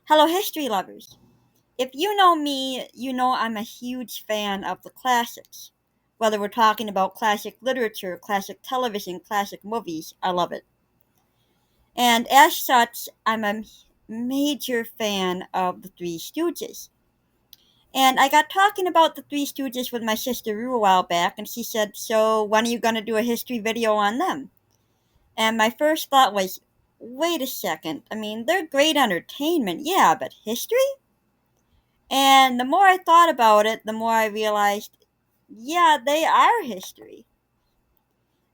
Hello, history lovers. If you know me, you know I'm a huge fan of the classics. Whether we're talking about classic literature, classic television, classic movies, I love it. And as such, I'm a major fan of the Three Stooges. And I got talking about the Three Stooges with my sister Rue a while back, and she said, "So, when are you going to do a history video on them?" And my first thought was, wait a second. I mean, they're great entertainment, yeah, but history? And the more I thought about it, the more I realized, yeah, they are history.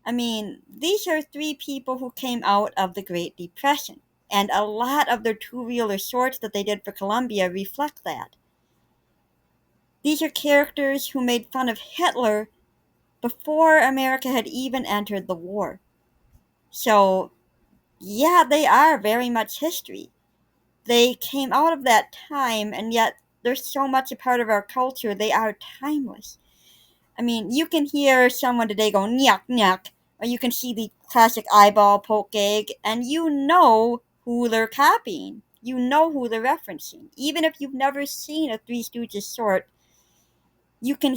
I mean, these are three people who came out of the Great Depression, and a lot of their two-reeler shorts that they did for Columbia reflect that. These are characters who made fun of Hitler before America had even entered the war. So, yeah, they are very much history. They came out of that time, and yet they're so much a part of our culture, they are timeless. I mean, you can hear someone today go nyuk nyuk, or you can see the classic eyeball poke egg, and you know who they're copying. You know who they're referencing. Even if you've never seen a Three Stooges short, you can.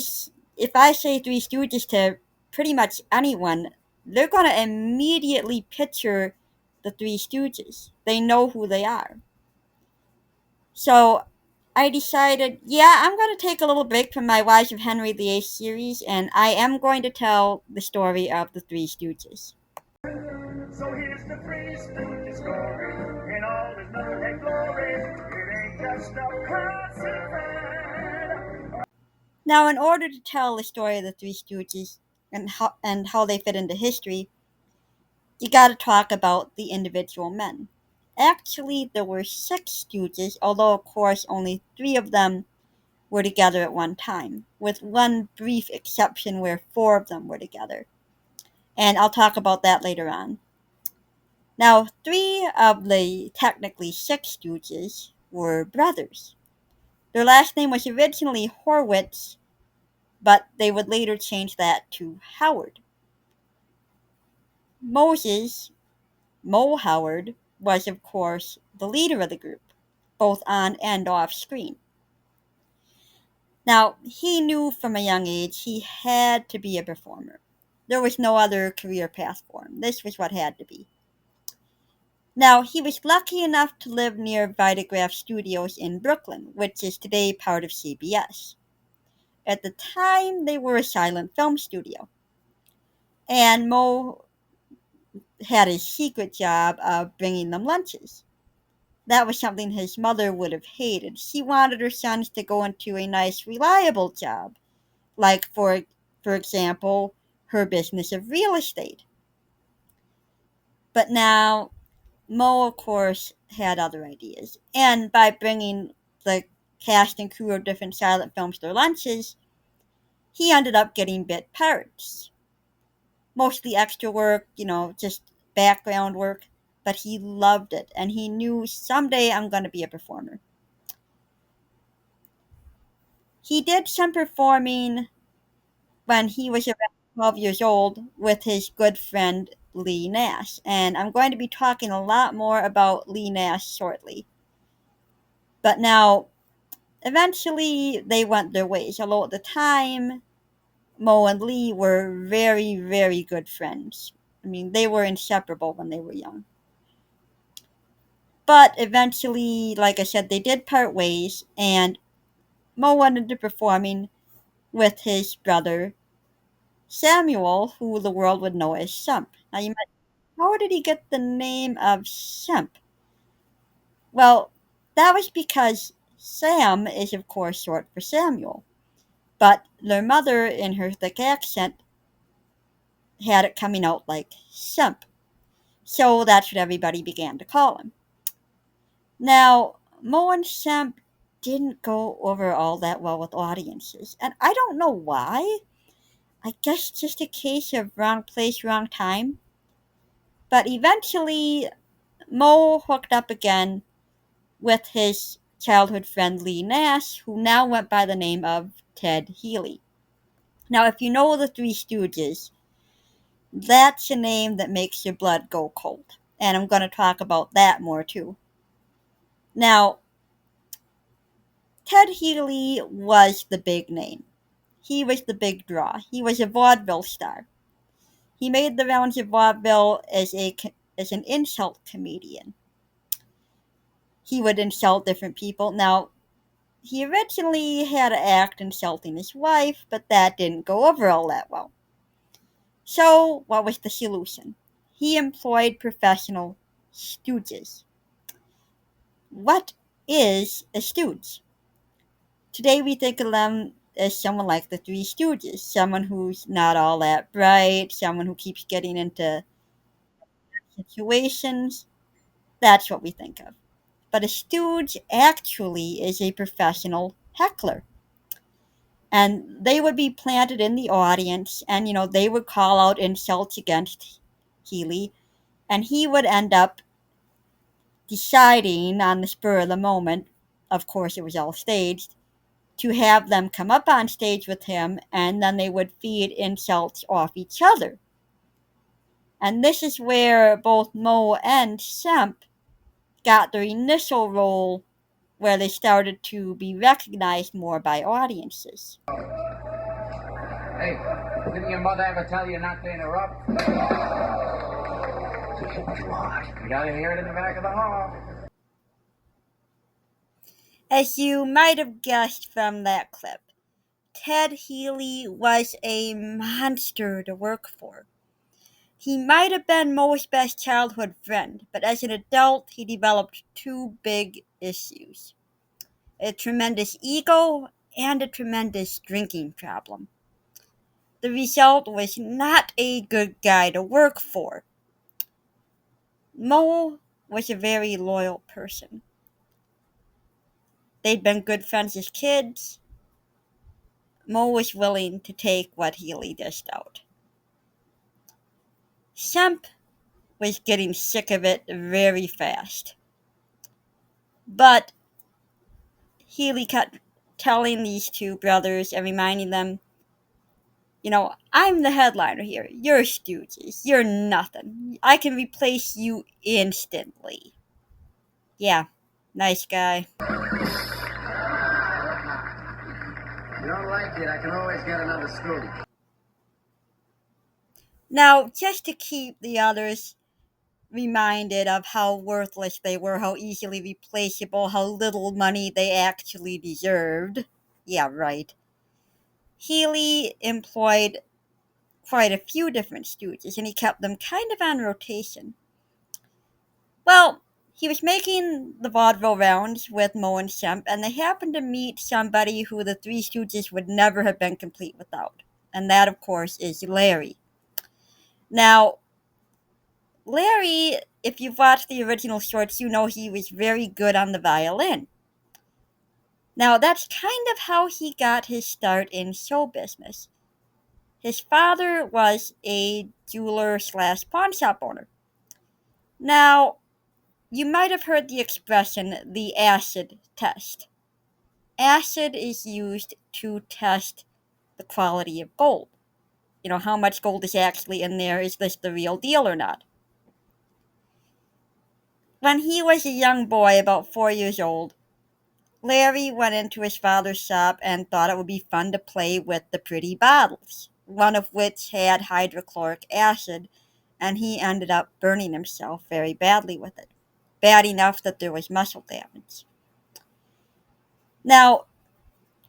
If I say Three Stooges to pretty much anyone, they're gonna immediately picture the Three Stooges. They know who they are. So I decided, yeah, I'm going to take a little break from my Wives of Henry VIII series, and I am going to tell the story of the Three Stooges. So here's the Three Stooges story in all his nothing glory. It ain't just a classic. Now, in order to tell the story of the Three Stooges and how they fit into history, you got to talk about the individual men. Actually, there were six Stooges, although, of course, only three of them were together at one time, with one brief exception where four of them were together. And I'll talk about that later on. Now, three of the technically six Stooges were brothers. Their last name was originally Horwitz, but they would later change that to Howard. Moses, Mo Howard, was of course the leader of the group, both on and off screen. Now, he knew from a young age he had to be a performer. There was no other career path for him. This was what had to be. Now, he was lucky enough to live near Vitagraph Studios in Brooklyn, which is today part of CBS. At the time, they were a silent film studio. And Mo had a secret job of bringing them lunches. That was something his mother would have hated. She wanted her sons to go into a nice, reliable job, like, for example, her business of real estate. But now, Mo, of course, had other ideas. And by bringing the cast and crew of different silent films to their lunches, he ended up getting bit parts. Mostly extra work, just background work. But he loved it, and he knew someday I'm going to be a performer. He did some performing when he was around 12 years old with his good friend Lee Nash. And I'm going to be talking a lot more about Lee Nash shortly. But now, eventually, they went their ways, although at the time, Mo and Lee were very, very good friends. I mean, they were inseparable when they were young. But eventually, like I said, they did part ways, and Mo went into performing with his brother Samuel, who the world would know as Sump. Now, you might, how did he get the name of Sump? Well, that was because Sam is, of course, short for Samuel. But their mother, in her thick accent, had it coming out like Simp. So that's what everybody began to call him. Now, Mo and Simp didn't go over all that well with audiences, and I don't know why. I guess just a case of wrong place, wrong time. But eventually, Mo hooked up again with his childhood friend Lee Nash, who now went by the name of Ted Healy. Now, if you know the Three Stooges, that's a name that makes your blood go cold. And I'm going to talk about that more too. Now, Ted Healy was the big name. He was the big draw. He was a vaudeville star. He made the rounds of vaudeville as an insult comedian. He would insult different people. Now, he originally had an act insulting his wife, but that didn't go over all that well. So, what was the solution? He employed professional stooges. What is a stooge? Today we think of them as someone like the Three Stooges, someone who's not all that bright, someone who keeps getting into situations. That's what we think of. But a stooge actually is a professional heckler. And they would be planted in the audience, and they would call out insults against Healy, and he would end up deciding on the spur of the moment, of course it was all staged, to have them come up on stage with him, and then they would feed insults off each other. And this is where both Moe and Semp got their initial role, where they started to be recognized more by audiences. Hey, didn't your mother ever tell you not to interrupt? You gotta hear it in the back of the hall. As you might have guessed from that clip, Ted Healy was a monster to work for. He might have been Moe's best childhood friend, but as an adult, he developed two big issues: a tremendous ego and a tremendous drinking problem. The result was not a good guy to work for. Moe was a very loyal person. They'd been good friends as kids. Moe was willing to take what Healy dished out. Semp was getting sick of it very fast. But Healy kept telling these two brothers and reminding them, I'm the headliner here. You're stooges. You're nothing. I can replace you instantly. Yeah, nice guy. You don't like it, I can always get another screw. Now, just to keep the others reminded of how worthless they were, how easily replaceable, how little money they actually deserved. Yeah, right. Healy employed quite a few different stooges, and he kept them kind of on rotation. Well, he was making the vaudeville rounds with Moe and Semp, and they happened to meet somebody who the Three Stooges would never have been complete without. And that, of course, is Larry. Now, Larry, if you've watched the original shorts, you know he was very good on the violin. Now, that's kind of how he got his start in show business. His father was a jeweler/pawn shop owner. Now, you might have heard the expression the acid test. Acid is used to test the quality of gold. How much gold is actually in there? Is this the real deal or not? When he was a young boy, about 4 years old, Larry went into his father's shop and thought it would be fun to play with the pretty bottles, one of which had hydrochloric acid, and he ended up burning himself very badly with it. Bad enough that there was muscle damage. Now,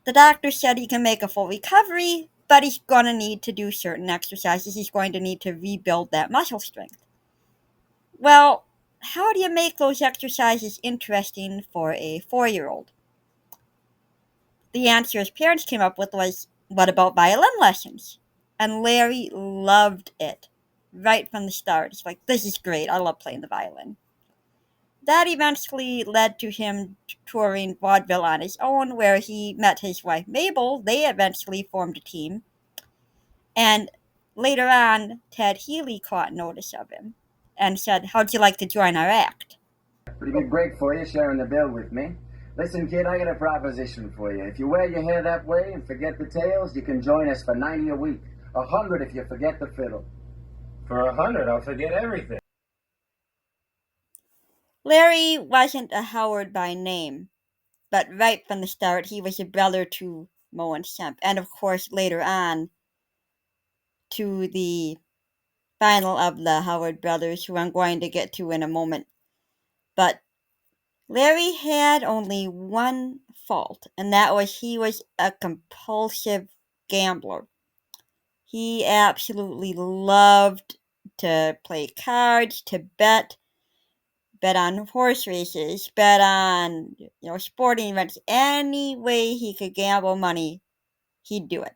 the doctor said he can make a full recovery, but he's going to need to do certain exercises. He's going to need to rebuild that muscle strength. Well, how do you make those exercises interesting for a 4-year-old? The answer his parents came up with was, what about violin lessons? And Larry loved it right from the start. He's like, this is great. I love playing the violin. That eventually led to him touring vaudeville on his own, where he met his wife Mabel. They eventually formed a team. And later on, Ted Healy caught notice of him and said, how'd you like to join our act? Pretty big break for you, sharing the bill with me. Listen, kid, I got a proposition for you. If you wear your hair that way and forget the tails, you can join us for $90 a week. $100 if you forget the fiddle. For $100, I'll forget everything. Larry wasn't a Howard by name. but right from the start, he was a brother to Moe and Shemp, and of course, later on, to the final of the Howard brothers, who I'm going to get to in a moment. But Larry had only one fault, and that was he was a compulsive gambler. He absolutely loved to play cards, to bet on horse races, bet on sporting events, any way he could gamble money, he'd do it.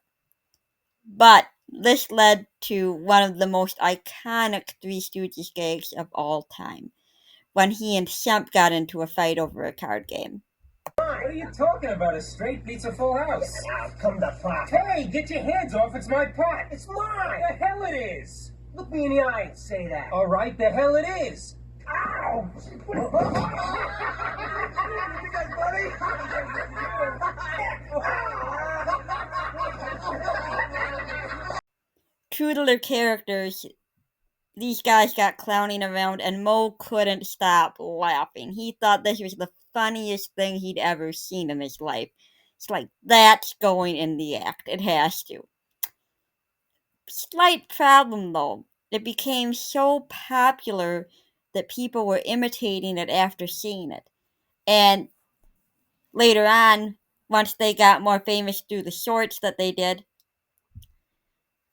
But this led to one of the most iconic Three Stooges gags of all time, when he and Shemp got into a fight over a card game. What are you talking about? A straight beats a full house. Now, come the fuck. Hey, get your hands off. It's my pot. It's mine. The hell it is. Look me in the eye and say that. All right, the hell it is. Ow! You think that's funny? True to their characters, these guys got clowning around, and Moe couldn't stop laughing. He thought this was the funniest thing he'd ever seen in his life. It's like, that's going in the act. It has to. Slight problem though. It became so popular that people were imitating it after seeing it. And later on, once they got more famous through the shorts that they did,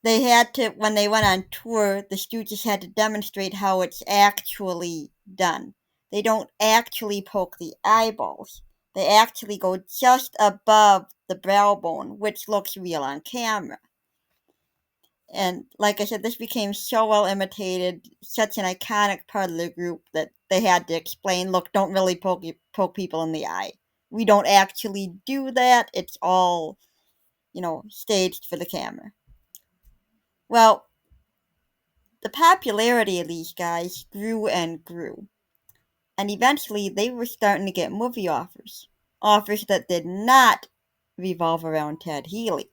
they had to, when they went on tour, the Stooges had to demonstrate how it's actually done. They don't actually poke the eyeballs. They actually go just above the brow bone, which looks real on camera. And like I said, this became so well imitated, such an iconic part of the group, that they had to explain, look, don't really poke people in the eye. We don't actually do that. It's all, staged for the camera. Well, the popularity of these guys grew and grew. And eventually they were starting to get movie offers. Offers that did not revolve around Ted Healy.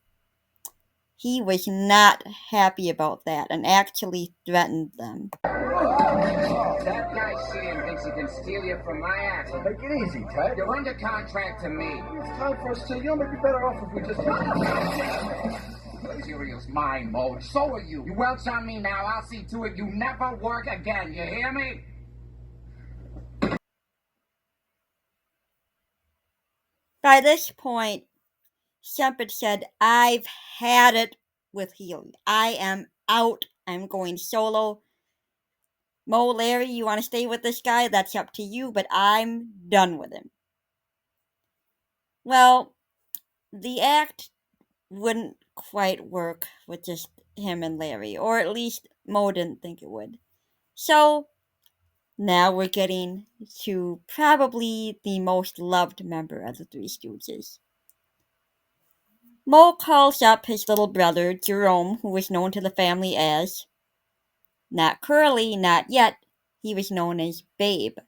He was not happy about that and actually threatened them. That guy Sam thinks he can steal you from my ass. Take it easy, Ted. You're under contract to me. It's time for us to, might be better off if we just... Serious mind mode. So are you. You welch on me now. I'll see to it you never work again. You hear me? By this point, Shemp said, I've had it with Healy. I am out. I'm going solo. Moe, Larry, you want to stay with this guy? That's up to you, but I'm done with him. Well, the act wouldn't quite work with just him and Larry, or at least Moe didn't think it would. So, now we're getting to probably the most loved member of the Three Stooges. Moe calls up his little brother, Jerome, who was known to the family as, not Curly, not yet, he was known as Babe,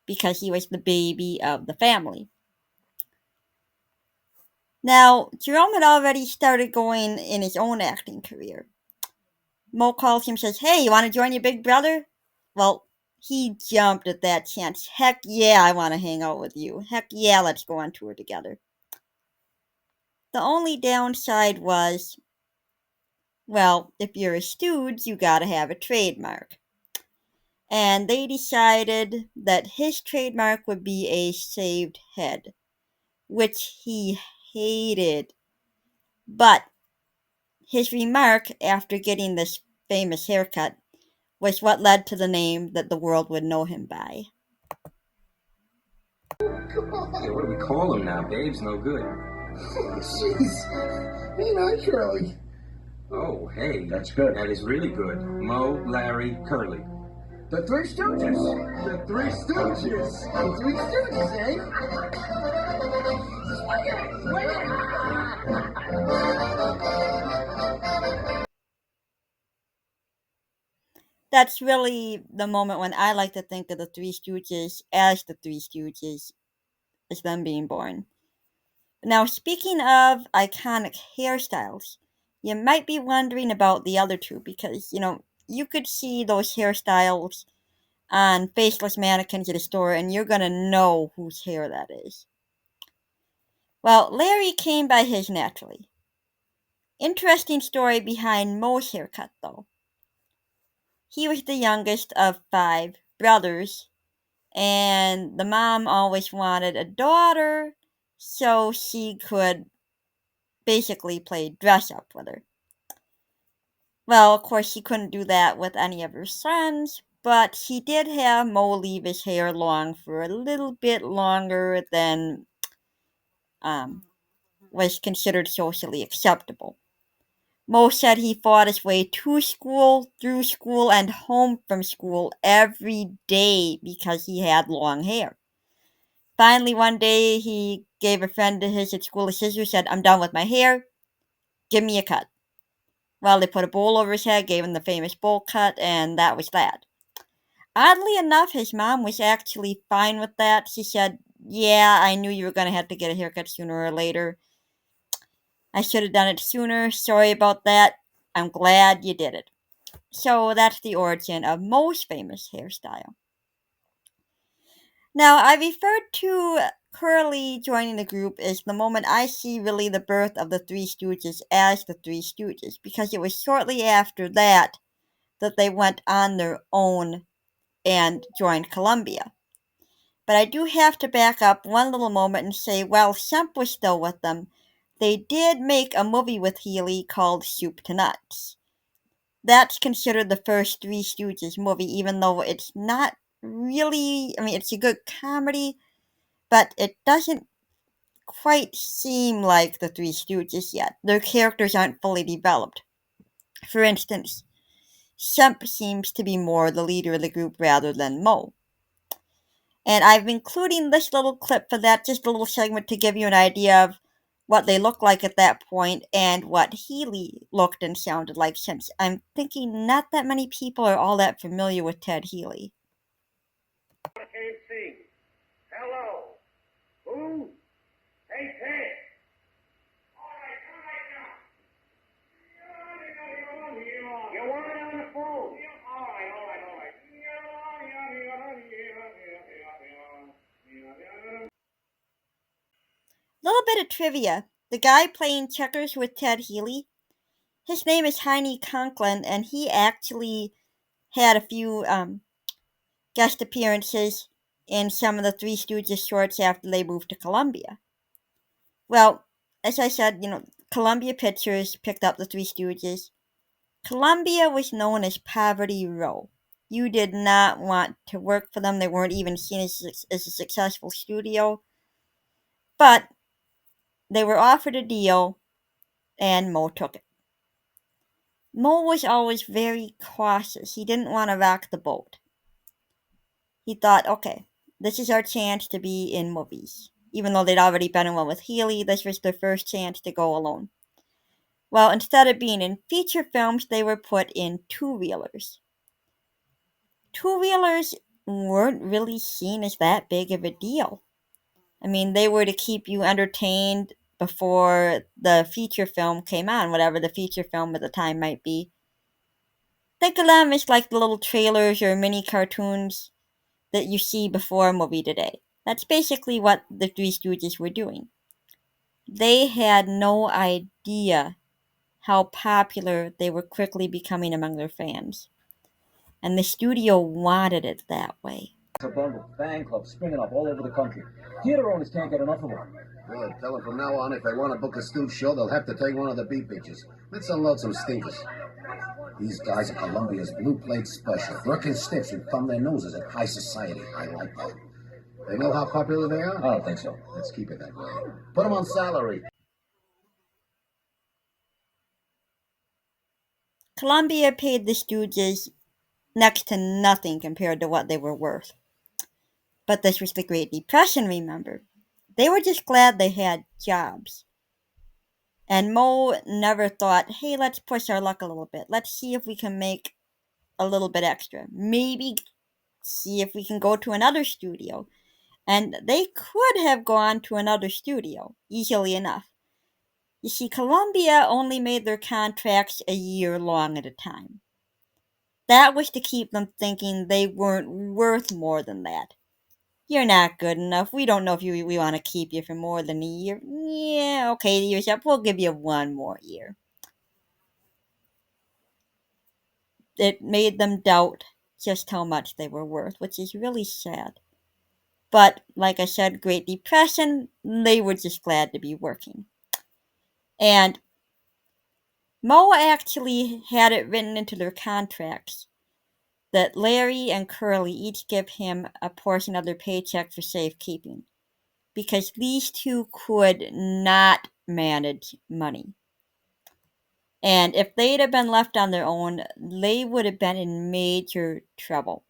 because he was the baby of the family. Now, Jerome had already started going in his own acting career. Moe calls him and says, hey, you want to join your big brother? Well, he jumped at that chance. Heck yeah, I want to hang out with you. Heck yeah, let's go on tour together. The only downside was, well, if you're a stooge, you gotta have a trademark. And they decided that his trademark would be a shaved head, which he hated. But his remark after getting this famous haircut was what led to the name that the world would know him by. Yeah, what do we call him now? Babe's no good. Jeez. Ain't I, Curly? Oh, hey. That's good. That is really good. Moe, Larry, Curly. The Three Stooges. The Three Stooges. The Three Stooges, eh? That's really the moment when I like to think of the Three Stooges as the Three Stooges, as them being born. Now, speaking of iconic hairstyles, you might be wondering about the other two because, you could see those hairstyles on faceless mannequins at a store and you're going to know whose hair that is. Well, Larry came by his naturally. Interesting story behind Moe's haircut, though. He was the youngest of five brothers, and the mom always wanted a daughter so she could basically play dress up with her. Well, of course, she couldn't do that with any of her sons, but she did have Moe leave his hair long for a little bit longer than um, was considered socially acceptable. Moe said he fought his way to school, through school, and home from school every day because he had long hair. Finally, one day, he gave a friend of his at school a scissor, said, "I'm done with my hair. Give me a cut." Well, they put a bowl over his head, gave him the famous bowl cut, and that was that. Oddly enough, his mom was actually fine with that. She said, "Yeah, I knew you were going to have to get a haircut sooner or later. I should have done it sooner. Sorry about that. I'm glad you did it." So that's the origin of Moe's famous hairstyle. Now, I referred to Curly joining the group as the moment I see really the birth of the Three Stooges as the Three Stooges, because it was shortly after that that they went on their own and joined Columbia. But I do have to back up one little moment and say, while Shemp was still with them, they did make a movie with Healy called Soup to Nuts. That's considered the first Three Stooges movie, even though it's not really, I mean, it's a good comedy, but it doesn't quite seem like the Three Stooges yet. Their characters aren't fully developed. For instance, Shemp seems to be more the leader of the group rather than Moe. And I've including this little clip for that, just a little segment to give you an idea of what they looked like at that point and what Healy looked and sounded like, since I'm thinking not that many people are all that familiar with Ted Healy. I can't sing. Hello. Who? Hey, Ted. All right, come right now. You want it on the phone? All right, all right, all right. Little bit of trivia. The guy playing checkers with Ted Healy, his name is Heine Conklin, and he actually had a few guest appearances in some of the Three Stooges shorts after they moved to Columbia. Well, as I said, Columbia Pictures picked up the Three Stooges. Columbia was known as Poverty Row. You did not want to work for them. They weren't even seen as a successful studio. But they were offered a deal, and Moe took it. Moe was always very cautious. He didn't want to rock the boat. He thought, okay, this is our chance to be in movies. Even though they'd already been in one with Healy, this was their first chance to go alone. Well, instead of being in feature films, they were put in two-reelers. Two-reelers weren't really seen as that big of a deal. I mean, they were to keep you entertained before the feature film came on, whatever the feature film at the time might be. Think of them as like the little trailers or mini cartoons that you see before a movie today. That's basically what the Three Stooges were doing. They had no idea how popular they were quickly becoming among their fans. And the studio wanted it that way. A bundle, fan clubs springing up all over the country. Theater owners can't get enough of them. Good. Tell them from now on, if they want to book a Stu show, they'll have to take one of the beat bitches. Let's unload some stinkers. These guys are Columbia's blue plate special. Working stiffs who thumb their noses at high society. I like that. They know how popular they are? I don't think so. Let's keep it that way. Put them on salary. Columbia paid the Stooges next to nothing compared to what they were worth. But this was the Great Depression, remember. They were just glad they had jobs. And Moe never thought, hey, let's push our luck a little bit. Let's see if we can make a little bit extra. Maybe see if we can go to another studio. And they could have gone to another studio easily enough. You see, Columbia only made their contracts a year long at a time. That was to keep them thinking they weren't worth more than that. You're not good enough. We don't know if we want to keep you for more than a year. Yeah, okay, year's up. We'll give you one more year. It made them doubt just how much they were worth, which is really sad. But, like I said, Great Depression, they were just glad to be working. And Mo actually had it written into their contracts that Larry and Curly each give him a portion of their paycheck for safekeeping, because these two could not manage money. And if they'd have been left on their own, they would have been in major trouble.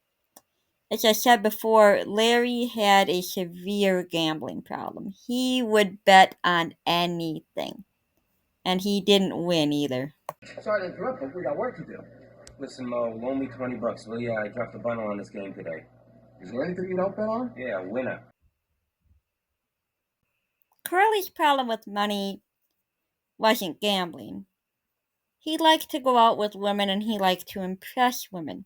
As I said before, Larry had a severe gambling problem. He would bet on anything. And he didn't win either. Sorry to interrupt, but we got work to do. Listen, Mo, loan me $20, will ya? I dropped a bundle on this game today. Is there anything you don't bet on? Yeah, winner. Curly's problem with money wasn't gambling. He liked to go out with women and he liked to impress women.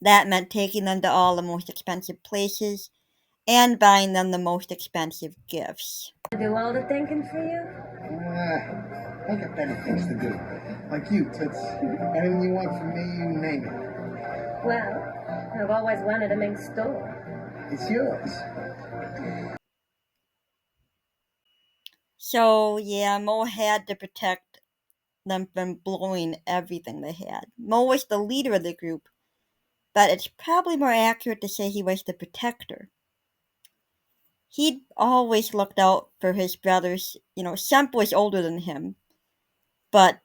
That meant taking them to all the most expensive places and buying them the most expensive gifts. Do all the thinking for you? I got better things to do. Like you, Toots. Anything you want from me, you name it. Well, I've always wanted a mink store. It's yours. So, yeah, Mo had to protect them from blowing everything they had. Mo was the leader of the group, but it's probably more accurate to say he was the protector. He'd always looked out for his brothers. Semp was older than him, but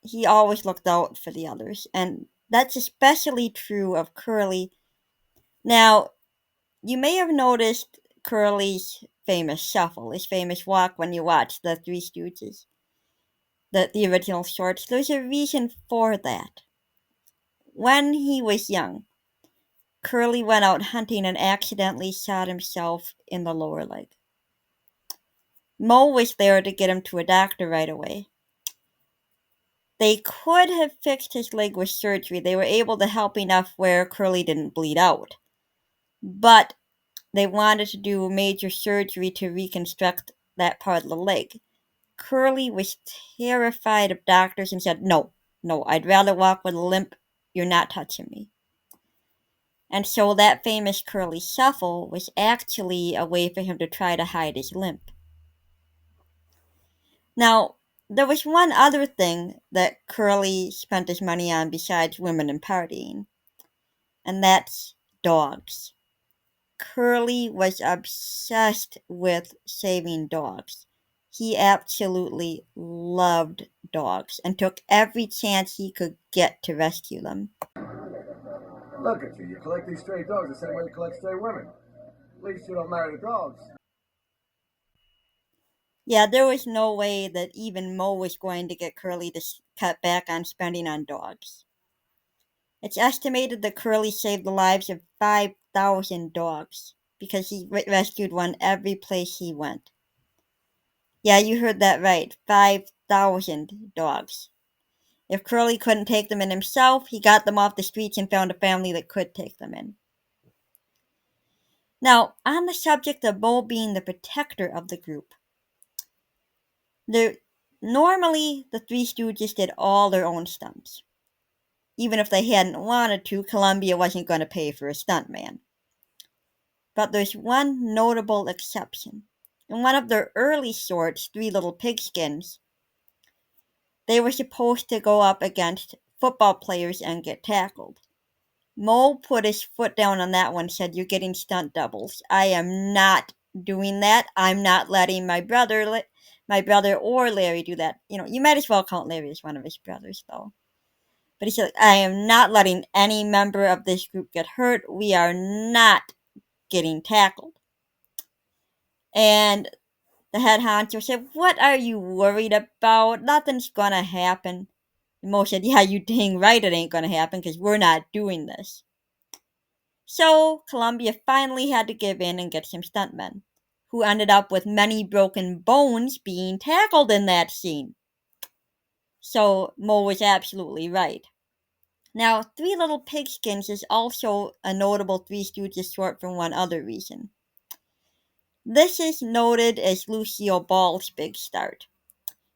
he always looked out for the others, and that's especially true of Curly. Now, you may have noticed Curly's famous shuffle, his famous walk when you watch the Three Stooges, the original shorts. There's a reason for that. When he was young, Curly went out hunting and accidentally shot himself in the lower leg. Mo was there to get him to a doctor right away. They could have fixed his leg with surgery. They were able to help enough where Curly didn't bleed out. But they wanted to do major surgery to reconstruct that part of the leg. Curly was terrified of doctors and said, No, I'd rather walk with a limp. You're not touching me. And so that famous Curly shuffle was actually a way for him to try to hide his limp. Now, there was one other thing that Curly spent his money on besides women and partying, and that's dogs. Curly was obsessed with saving dogs. He absolutely loved dogs and took every chance he could get to rescue them. Look at you. You collect these stray dogs the same way you collect stray women. At least you don't marry the dogs. Yeah, there was no way that even Mo was going to get Curly to cut back on spending on dogs. It's estimated that Curly saved the lives of 5,000 dogs because he rescued one every place he went. Yeah, you heard that right. 5,000 dogs. If Curly couldn't take them in himself, he got them off the streets and found a family that could take them in. Now, on the subject of Mo being the protector of the group, normally the Three Stooges did all their own stunts. Even if they hadn't wanted to, Columbia wasn't going to pay for a stuntman. But there's one notable exception. In one of their early shorts, Three Little Pigskins, they were supposed to go up against football players and get tackled. Mo put his foot down on that one and said, You're getting stunt doubles. I am not doing that. I'm not letting my brother or Larry do that. You might as well count Larry as one of his brothers, though. But he said, I am not letting any member of this group get hurt. We are not getting tackled. And the head honcho said, What are you worried about? Nothing's gonna happen. And Mo said, Yeah, you dang right it ain't gonna happen because we're not doing this. So Columbia finally had to give in and get some stuntmen, who ended up with many broken bones being tackled in that scene. So Mo was absolutely right. Now, Three Little Pigskins is also a notable Three Stooges short for one other reason. This is noted as Lucille Ball's big start.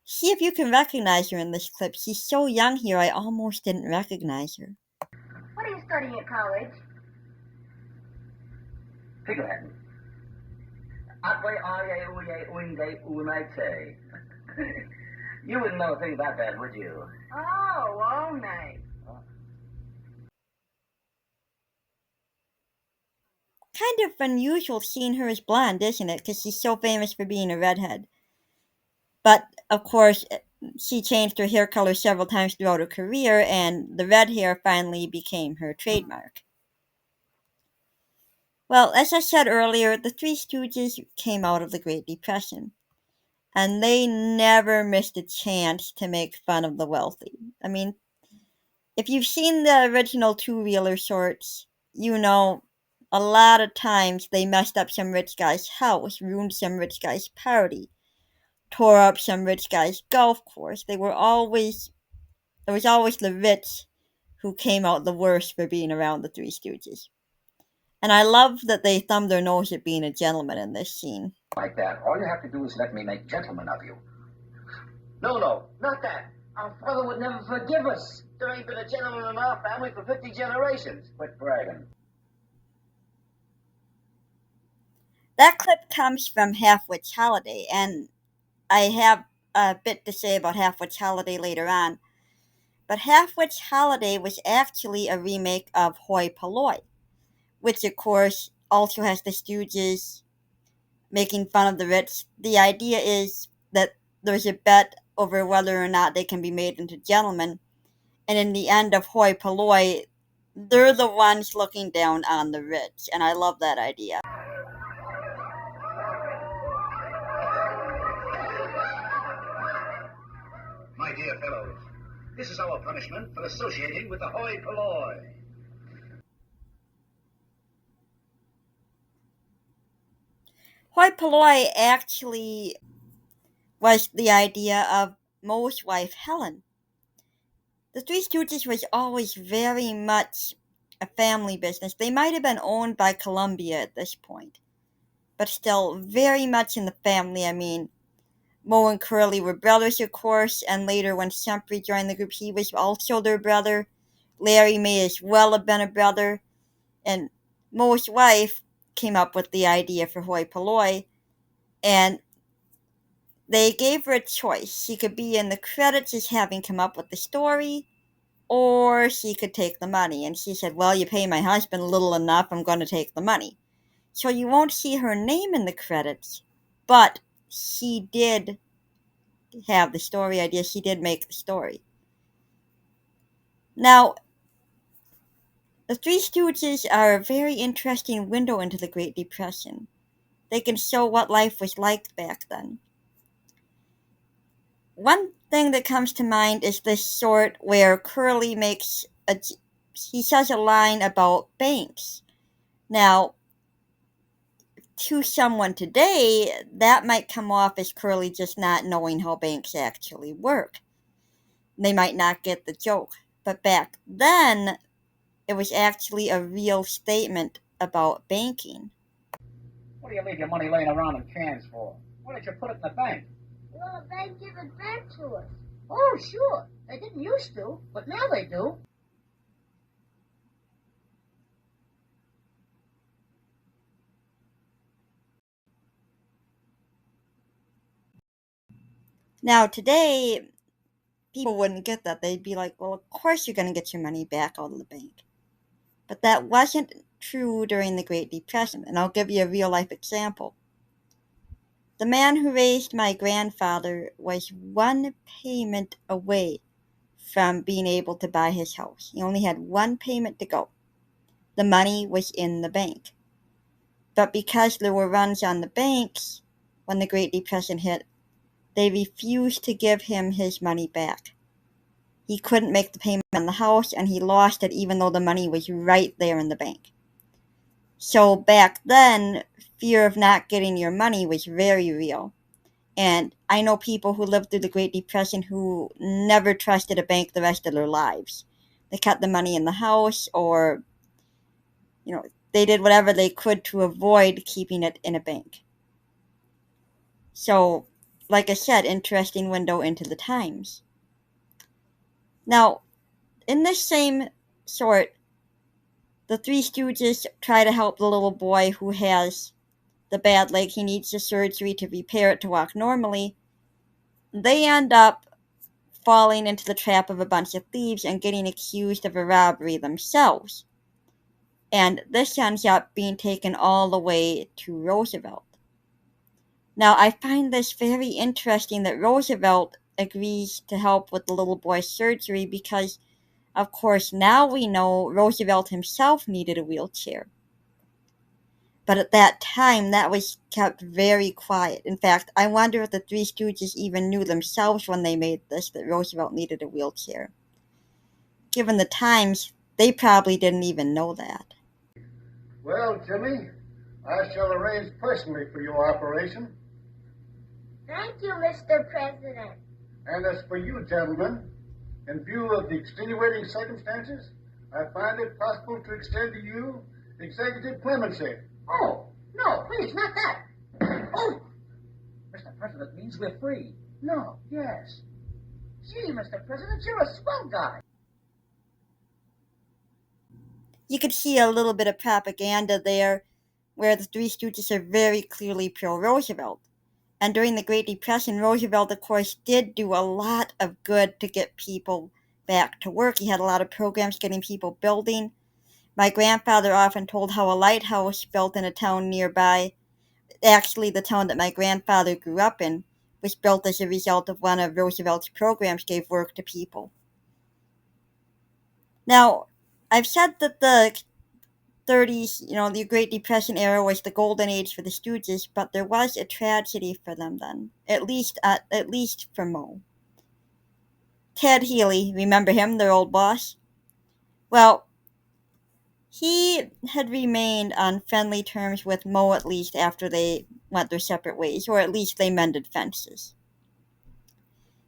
See if you can recognize her in this clip. She's so young here, I almost didn't recognize her. What are you studying at college? Figurehead. You wouldn't know a thing about that, would you? Oh, nice. Kind of unusual seeing her as blonde, isn't it? Because she's so famous for being a redhead. But, of course, she changed her hair color several times throughout her career, and the red hair finally became her trademark. Well, as I said earlier, the Three Stooges came out of the Great Depression, and they never missed a chance to make fun of the wealthy. I mean, if you've seen the original two-reeler shorts, you know a lot of times they messed up some rich guy's house, ruined some rich guy's party, tore up some rich guy's golf course. There was always the rich who came out the worst for being around the Three Stooges. And I love that they thumbed their nose at being a gentleman in this scene. Like that, all you have to do is let me make gentlemen of you. No, not that. Our father would never forgive us. There ain't been a gentleman in our family for 50 generations. Quit bragging. That clip comes from Half Witch Holiday, and I have a bit to say about Half Witch Holiday later on. But Half Witch Holiday was actually a remake of Hoi Polloi, which of course also has the Stooges making fun of the rich. The idea is that there's a bet over whether or not they can be made into gentlemen, and in the end of Hoi Polloi, they're the ones looking down on the rich, and I love that idea. My dear fellows, this is our punishment for associating with the hoi polloi. Hoi Polloi actually was the idea of Moe's wife Helen. The Three Stooges was always very much a family business. They might have been owned by Columbia at this point, but still very much in the family. I mean, Moe and Curly were brothers, of course, and later when Shumpy joined the group, he was also their brother. Larry may as well have been a brother, and Moe's wife came up with the idea for Hoi Polloi, and they gave her a choice. She could be in the credits as having come up with the story, or she could take the money. And she said, well, you pay my husband little enough, I'm going to take the money. So you won't see her name in the credits, but she did have the story idea. She did make the story. Now, the Three Stooges are a very interesting window into the Great Depression. They can show what life was like back then. One thing that comes to mind is this short where Curly he says a line about banks. Now, to someone today, that might come off as Curly just not knowing how banks actually work. They might not get the joke. But back then, it was actually a real statement about banking. What do you leave your money laying around in cans for? Why don't you put it in the bank? Well, they give it back to us. Oh, sure. They didn't used to, but now they do. Now, today, people wouldn't get that. They'd be like, well, of course you're going to get your money back out of the bank. But that wasn't true during the Great Depression, and I'll give you a real-life example. The man who raised my grandfather was one payment away from being able to buy his house. He only had one payment to go. The money was in the bank. But because there were runs on the banks when the Great Depression hit, they refused to give him his money back. He couldn't make the payment on the house, and he lost it even though the money was right there in the bank. So back then, fear of not getting your money was very real. And I know people who lived through the Great Depression who never trusted a bank the rest of their lives. They kept the money in the house, or, they did whatever they could to avoid keeping it in a bank. So, like I said, interesting window into the times. Now, in this same sort, the Three Stooges try to help the little boy who has the bad leg. He needs the surgery to repair it to walk normally. They end up falling into the trap of a bunch of thieves and getting accused of a robbery themselves. And this ends up being taken all the way to Roosevelt. Now, I find this very interesting that Roosevelt agrees to help with the little boy's surgery because, of course, now we know Roosevelt himself needed a wheelchair. But at that time, that was kept very quiet. In fact, I wonder if the Three Stooges even knew themselves when they made this that Roosevelt needed a wheelchair. Given the times, they probably didn't even know that. Well, Jimmy, I shall arrange personally for your operation. Thank you, Mr. President. And as for you, gentlemen, in view of the extenuating circumstances, I find it possible to extend to you executive clemency. Oh, no, please, not that. Oh, Mr. President means we're free. no, yes. Gee, Mr. President, you're a swell guy. You could see a little bit of propaganda there, where the Three Stooges are very clearly pro-Roosevelt. And during the Great Depression, Roosevelt, of course, did do a lot of good to get people back to work. He had a lot of programs getting people building. My grandfather often told how a lighthouse built in a town nearby, actually the town that my grandfather grew up in, was built as a result of one of Roosevelt's programs gave work to people. Now, I've said that the 30s, the Great Depression era was the golden age for the Stooges, but there was a tragedy for them then, at least for Moe. Ted Healy, remember him, their old boss? Well, he had remained on friendly terms with Moe at least after they went their separate ways, or at least they mended fences.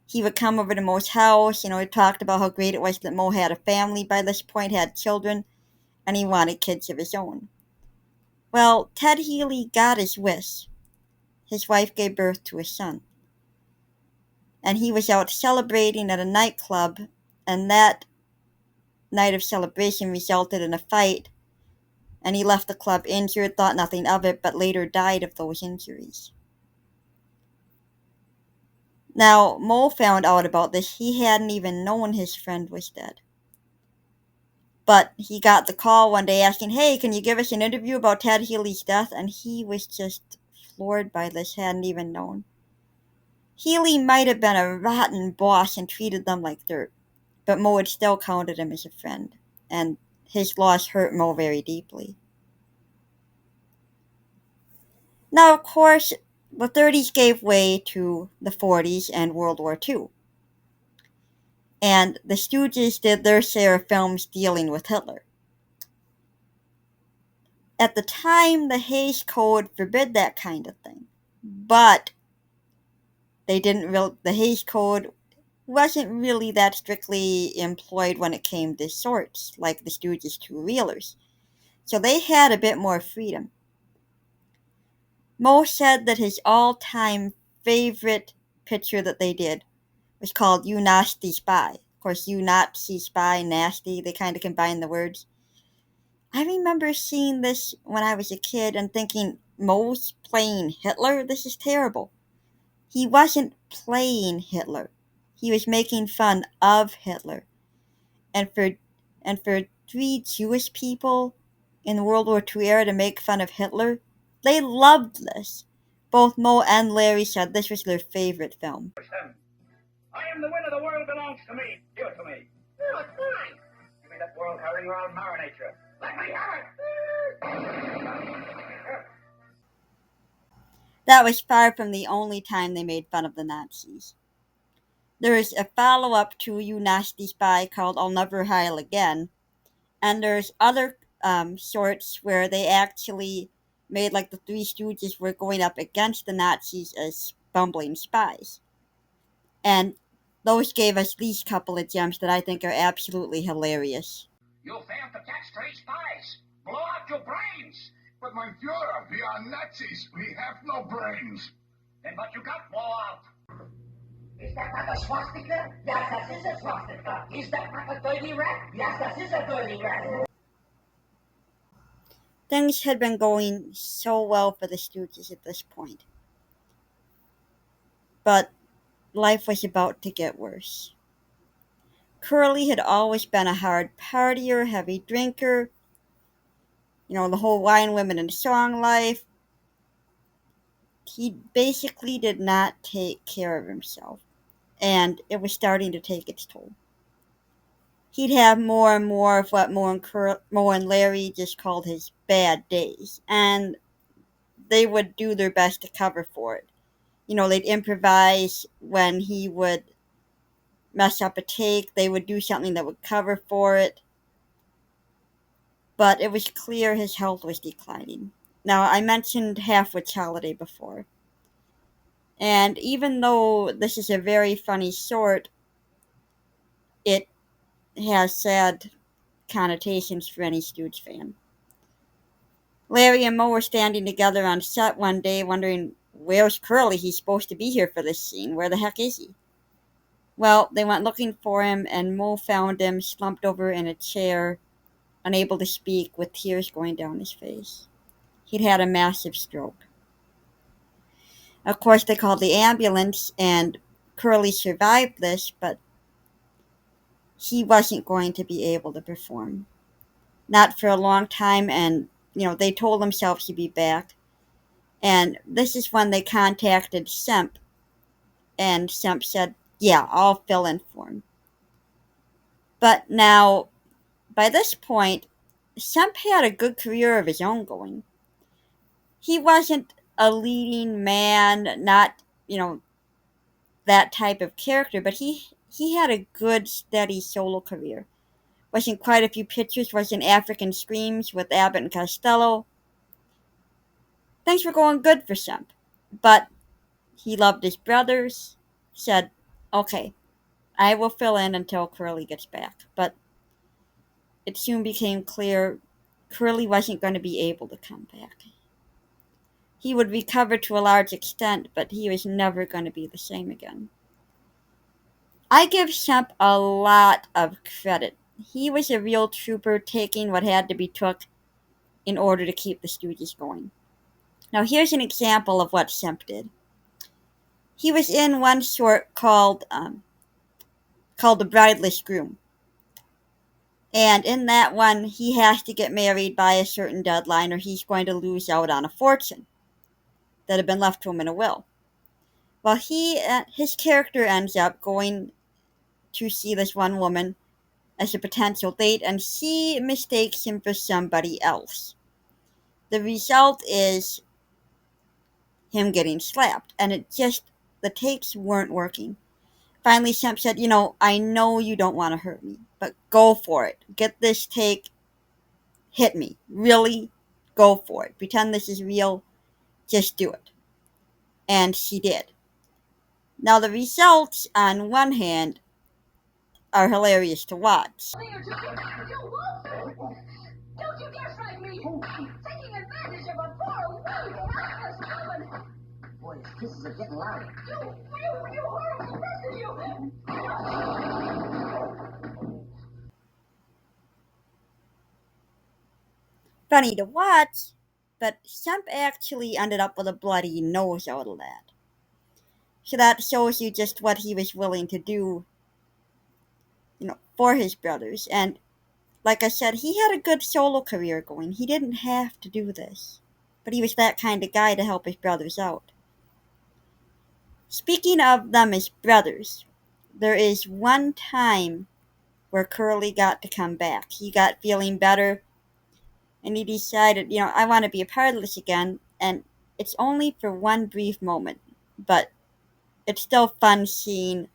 He would come over to Moe's house, he talked about how great it was that Moe had a family by this point, had children, and he wanted kids of his own. Well, Ted Healy got his wish. His wife gave birth to a son. And he was out celebrating at a nightclub, and that night of celebration resulted in a fight, and he left the club injured, thought nothing of it, but later died of those injuries. Now, Moe found out about this. He hadn't even known his friend was dead. But he got the call one day asking, hey, can you give us an interview about Ted Healy's death? And he was just floored by this, hadn't even known. Healy might have been a rotten boss and treated them like dirt, but Moe had still counted him as a friend, and his loss hurt Moe very deeply. Now, of course, the 30s gave way to the 40s and World War II. And the Stooges did their share of films dealing with Hitler. At the time, the Hays Code forbid that kind of thing. But the Hays Code wasn't really that strictly employed when it came to sorts, like the Stooges' two-reelers. So they had a bit more freedom. Moe said that his all-time favorite picture that they did was called You Nasty Spy. Of course, You Nazi Spy, Nasty, they kind of combine the words. I remember seeing this when I was a kid and thinking, Moe's playing Hitler? This is terrible. He wasn't playing Hitler. He was making fun of Hitler. And for three Jewish people in the World War II era to make fun of Hitler, they loved this. Both Moe and Larry said this was their favorite film. I am the winner. The world belongs to me. Give it to me. No, it's mine. Give me that world, Harry, or I'll marinate you. Let me have it. That was far from the only time they made fun of the Nazis. There is a follow-up to You Nasty Spy called I'll Never Heil Again, and there's other shorts where they actually made like the Three Stooges were going up against the Nazis as bumbling spies. And Those gave us these couple of gems that I think are absolutely hilarious. You failed to catch three spies. Blow out your brains. But my Führer, we are Nazis. We have no brains. Then what you got, blow out. Is that not a swastika? Yes, that is a swastika. Is that not a dirty rat? Yes, that is a dirty rat. Things had been going so well for the Stooges at this point. But life was about to get worse. Curly had always been a hard partier, heavy drinker, the whole wine, women, and song life. He basically did not take care of himself, and it was starting to take its toll. He'd have more and more of what Mo and Larry just called his bad days, and they would do their best to cover for it. They'd improvise when he would mess up a take, they would do something that would cover for it. But it was clear his health was declining. Now, I mentioned Half-Witch Holiday before. And even though this is a very funny short, it has sad connotations for any Stooge fan. Larry and Moe were standing together on set one day wondering, where's Curly? He's supposed to be here for this scene. Where the heck is he? Well, they went looking for him, and Moe found him slumped over in a chair, unable to speak, with tears going down his face. He'd had a massive stroke. Of course, they called the ambulance, and Curly survived this, but he wasn't going to be able to perform. Not for a long time, and, they told themselves he'd be back. And this is when they contacted Semp, and Semp said, yeah, I'll fill in for him. But now, by this point, Semp had a good career of his own going. He wasn't a leading man, not, that type of character, but he had a good, steady solo career. Was in quite a few pictures, was in African Screams with Abbott and Costello. Things were going good for Semp, but he loved his brothers, said, okay, I will fill in until Curly gets back. But it soon became clear Curly wasn't going to be able to come back. He would recover to a large extent, but he was never going to be the same again. I give Semp a lot of credit. He was a real trooper, taking what had to be took in order to keep the Stooges going. Now here's an example of what Semp did. He was in one short called The Brideless Groom. And in that one, he has to get married by a certain deadline or he's going to lose out on a fortune that had been left to him in a will. Well, his character ends up going to see this one woman as a potential date, and she mistakes him for somebody else. The result is him getting slapped, and the takes weren't working. Finally, Semp said, I know you don't want to hurt me, but go for it. Get this take, hit me. Really, go for it. Pretend this is real, just do it. And she did. Now, the results, on one hand, are hilarious to watch. You wolf! Don't you dare strike me! Taking advantage of a poor, weak, helpless woman! Boy, his kisses are getting louder. You horrible person, you! Funny to watch, but Semp actually ended up with a bloody nose out of that. So that shows you just what he was willing to do, for his brothers. And like I said, he had a good solo career going. He didn't have to do this, but he was that kind of guy to help his brothers out. Speaking of them as brothers, there is one time where Curly got to come back. He got feeling better, and he decided, I want to be a part of this again, and it's only for one brief moment, but it's still fun seeing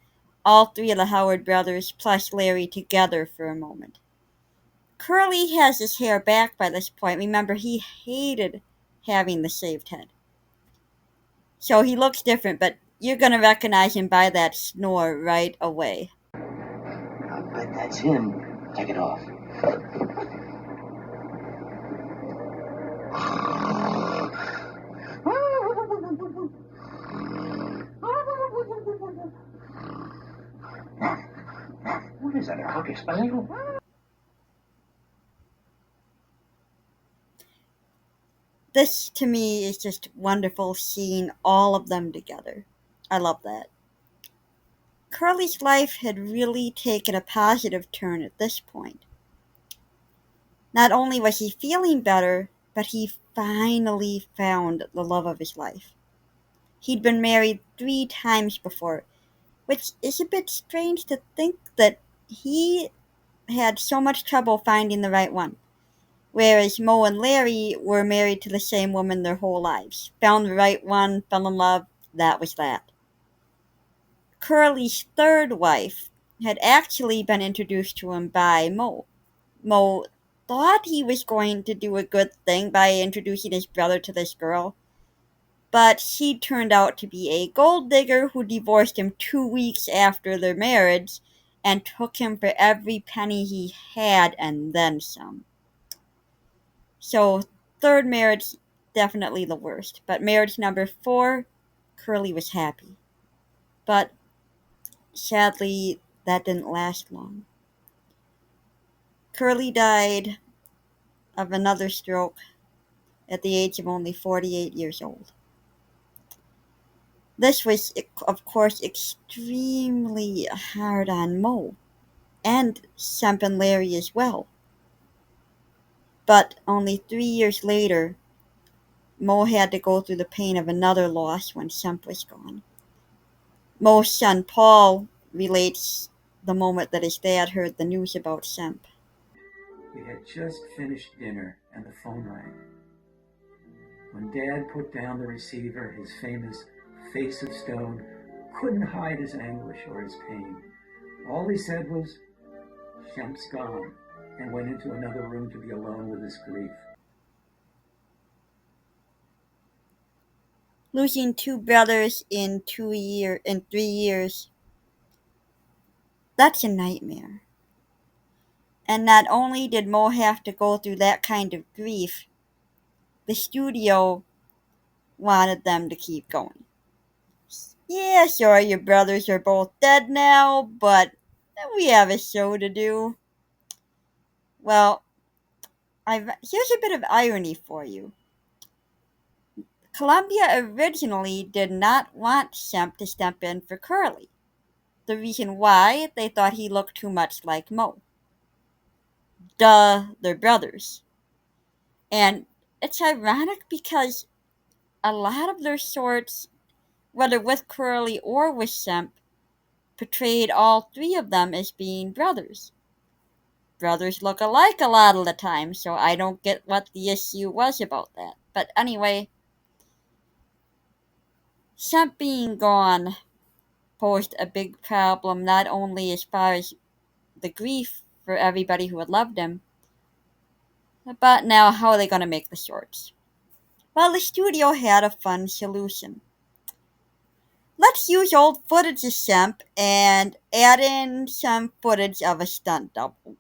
all three of the Howard brothers plus Larry together for a moment. Curly has his hair back by this point. Remember, he hated having the shaved head. So he looks different, but you're gonna recognize him by that snore right away. I bet that's him. Take it off. What is that, a Cocker Spaniel? This to me is just wonderful seeing all of them together. I love that. Curly's life had really taken a positive turn at this point. Not only was he feeling better, but he finally found the love of his life. He'd been married 3 times before, which is a bit strange to think that he had so much trouble finding the right one. Whereas Mo and Larry were married to the same woman their whole lives. Found the right one, fell in love, that was that. Curly's third wife had actually been introduced to him by Mo. Mo thought he was going to do a good thing by introducing his brother to this girl, but she turned out to be a gold digger who divorced him 2 weeks after their marriage and took him for every penny he had and then some. So, third marriage, definitely the worst. But marriage number 4, Curly was happy. But sadly, that didn't last long. Curly died of another stroke at the age of only 48 years old. This was, of course, extremely hard on Mo and Semp and Larry as well. But only 3 years later, Mo had to go through the pain of another loss when Semp was gone. Mo's son Paul relates the moment that his dad heard the news about Semp. We had just finished dinner and the phone rang. When Dad put down the receiver, his famous face of stone couldn't hide his anguish or his pain. All he said was, "Semp's gone," and went into another room to be alone with his grief. Losing 2 brothers in 3 years, that's a nightmare. And not only did Mo have to go through that kind of grief, the studio wanted them to keep going. Yeah, sure, your brothers are both dead now, but we have a show to do. Well, here's a bit of irony for you. Columbia originally did not want Semp to step in for Curly. The reason why, they thought he looked too much like Mo. Duh, they're brothers. And it's ironic because a lot of their shorts, whether with Curly or with Semp, portrayed all 3 of them as being brothers. Brothers look alike a lot of the time, so I don't get what the issue was about that. But anyway, Semp being gone posed a big problem not only as far as the grief for everybody who had loved him, but now how are they going to make the shorts? Well, the studio had a fun solution. Let's use old footage of Semp and add in some footage of a stunt double.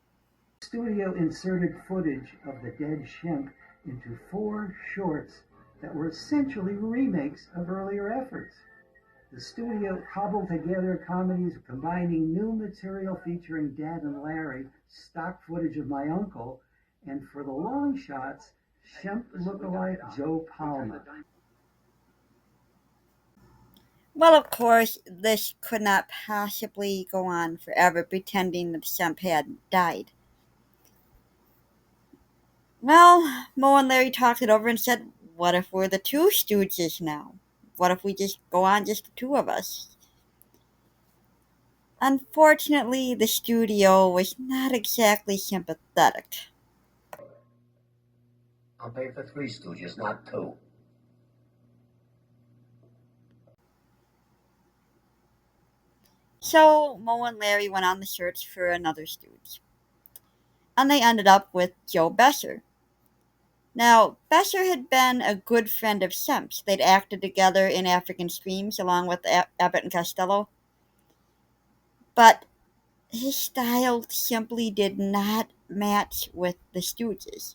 The studio inserted footage of the dead Shemp into 4 shorts that were essentially remakes of earlier efforts. The studio cobbled together comedies combining new material featuring Dad and Larry, stock footage of my uncle, and for the long shots, Shemp look-alike Joe Palmer. Well, of course, this could not possibly go on forever pretending that Semp had died. Well, Mo and Larry talked it over and said, what if we're the 2 Stooges now? What if we just go on just the 2 of us? Unfortunately, the studio was not exactly sympathetic. I'll pay for 3 Stooges, not 2. So, Mo and Larry went on the search for another Stooge. And they ended up with Joe Besser. Now, Besser had been a good friend of Shemp's. They'd acted together in African Streams along with Abbott and Costello. But his style simply did not match with the Stooges.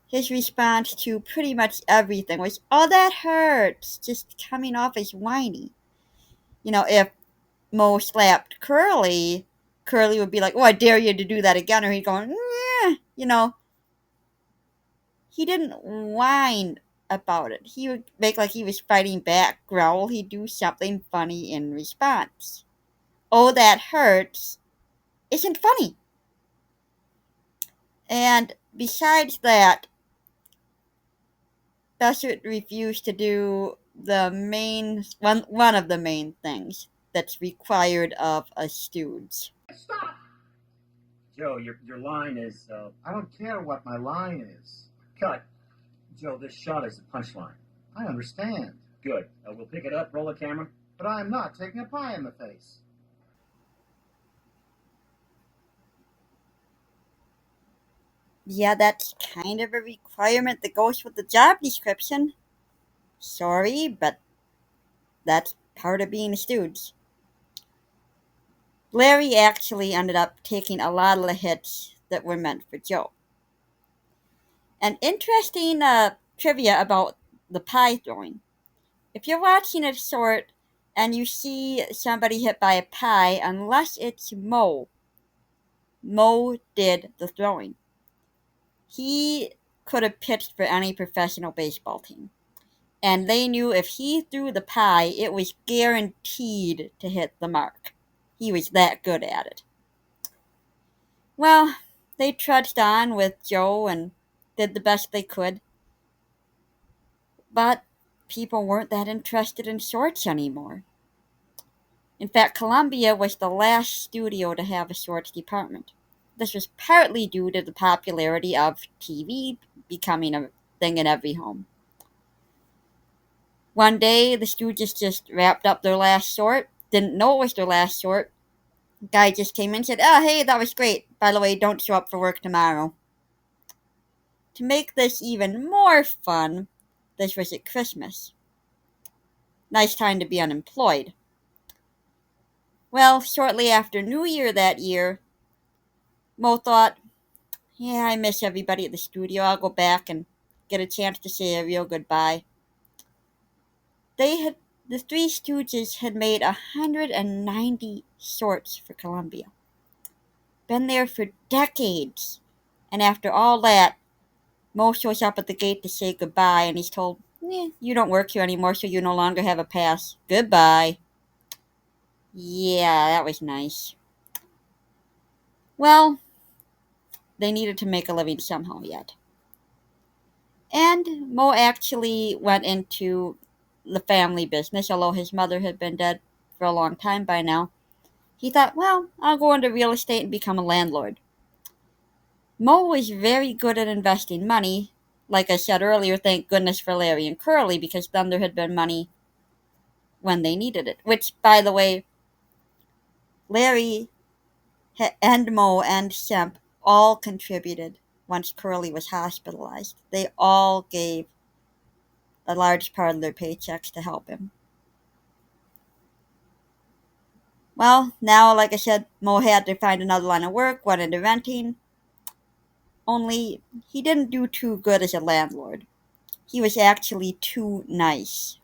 His response to pretty much everything was, "Oh, that hurts," just coming off as whiny. If Mo slapped Curly, Curly would be like, "Oh, I dare you to do that again," or he'd go, "Yeah," he didn't whine about it. He would make like he was fighting back, growl. He'd do something funny in response. "Oh, that hurts" isn't funny. And besides that, Bassett refused to do one of the main things that's required of a stooge. Stop! Joe, your line is, I don't care what my line is. cut. Joe, this shot is a punchline. I understand. Good. We'll pick it up, roll the camera. But I am not taking a pie in the face. Yeah, that's kind of a requirement that goes with the job description. Sorry, but that's part of being a stooge. Larry actually ended up taking a lot of the hits that were meant for Joe. An interesting trivia about the pie throwing. If you're watching a short and you see somebody hit by a pie, unless it's Mo did the throwing. He could have pitched for any professional baseball team. And they knew if he threw the pie, it was guaranteed to hit the mark. He was that good at it. Well, they trudged on with Joe and did the best they could. But people weren't that interested in shorts anymore. In fact, Columbia was the last studio to have a shorts department. This was partly due to the popularity of TV becoming a thing in every home. One day, the Stooges just wrapped up their last short, didn't know it was their last short. Guy just came in and said, "Oh, hey, that was great. By the way, don't show up for work tomorrow." To make this even more fun, this was at Christmas. Nice time to be unemployed. Well, shortly after New Year that year, Mo thought, "Yeah, I miss everybody at the studio. I'll go back and get a chance to say a real goodbye." The Three Stooges had made 190 shorts for Columbia. Been there for decades. And after all that, Mo shows up at the gate to say goodbye, and he's told, "You don't work here anymore, so you no longer have a pass. Goodbye." Yeah, that was nice. Well, they needed to make a living somehow yet. And Mo actually went into the family business, although his mother had been dead for a long time by now. He thought, well, I'll go into real estate and become a landlord. Mo was very good at investing money. Like I said earlier, thank goodness for Larry and Curly, because then there had been money when they needed it. Which, by the way, Larry and Mo and Shemp all contributed once Curly was hospitalized. They all gave a large part of their paychecks to help him. Well, now, like I said, Mo had to find another line of work, went into renting. Only, he didn't do too good as a landlord. He was actually too nice.